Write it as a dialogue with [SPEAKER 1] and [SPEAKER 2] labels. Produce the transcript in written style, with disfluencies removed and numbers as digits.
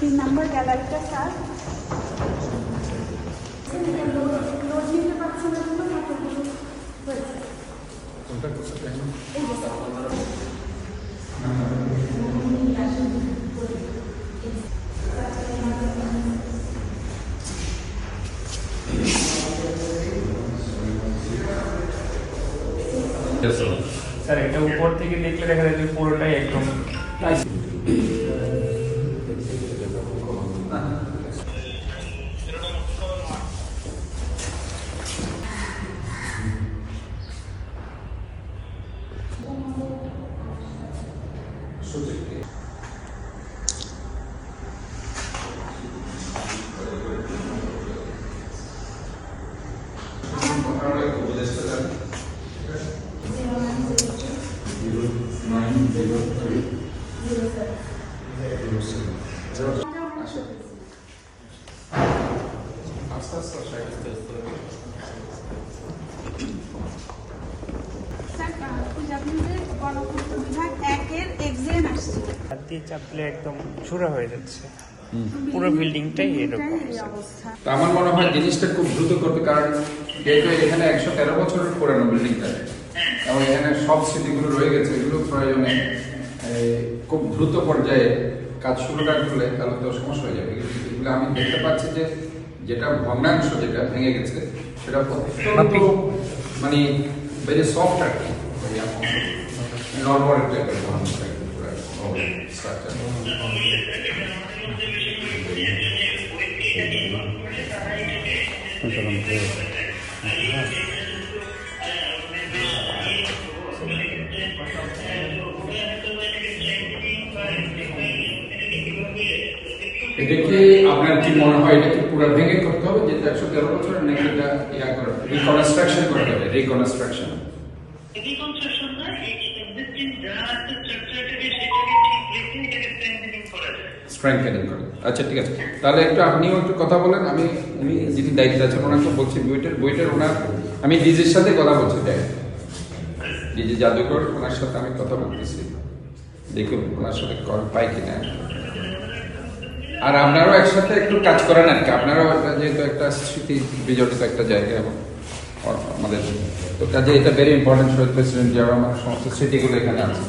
[SPEAKER 1] 3 number গ্যালারিটা sir load নিতে পারছে না কোনো ছাত্রগুলো হয়েছে
[SPEAKER 2] কোনটা করতে চাই
[SPEAKER 1] এই যে স্যার
[SPEAKER 3] স্যার এটা উপর থেকে দেখলে দেখা যায় যে পুরোটাই একদম হাত দিয়ে চাপলে একদম ঝুরা হয়ে যাচ্ছে পুরো বিল্ডিংটাই এরকম।
[SPEAKER 2] আমার মনে হয় জিনিসটা খুব দ্রুত করবে, কারণ যেহেতু এখানে 113 বছরের পুরানো বিল্ডিংটা এবং এখানে সব স্মৃতিগুলো রয়ে গেছে, এগুলো প্রয়োজনে খুব দ্রুত পর্যায়ে কাজ শুরুটা করলে তাহলে তো সমস্যা হয়ে যাবে। এগুলো আমি দেখতে পাচ্ছি যে যেটা ভগ্নাংশ যেটা ভেঙে গেছে সেটা অত্যন্ত মানে ভেরি সফট আর কি, নর্মাল টাইপের স্ট্রাকচার। এটা কি আপনার কি মনে হয় এটা কি পুরো ভেঙে করতে হবে, যেটা 113 বছরের নাকি এটা রিকনস্ট্রাকশন করা যাবে? রিকনস্ট্রাকশন
[SPEAKER 4] না, এক্সিস্টিং যা আছে স্ট্রাকচারটাকে সেটাকে ঠিক রেখে এটাকে স্ট্রেংথেনিং করা যায়।
[SPEAKER 2] স্ট্রেংথেনিং করে, আচ্ছা ঠিক আছে। তাহলে একটু আপনিও একটু কথা বলেন, আমি উনি যিনি দায়িত্বে আছেন ওনাকে বলছি বইটার ওনার, আমি ডিজির সাথে কথা বলছি, দেখ ডিজি জাদুকর, ওনার সাথে আমি কথা বলতেছি, দেখুন ওনার সাথে কল পাই কিনা। আর আপনারাও একসাথে একটু কাজ করেন আর কি, আপনারাও যেহেতু একটা স্মৃতি বিজড়িত একটা জায়গা এবং আমাদের তো কাজে এটা ভেরি ইম্পর্টেন্ট, শহীদ প্রেসিডেন্ট জিয়া রহমানের সমস্ত স্মৃতিগুলো এখানে আছে।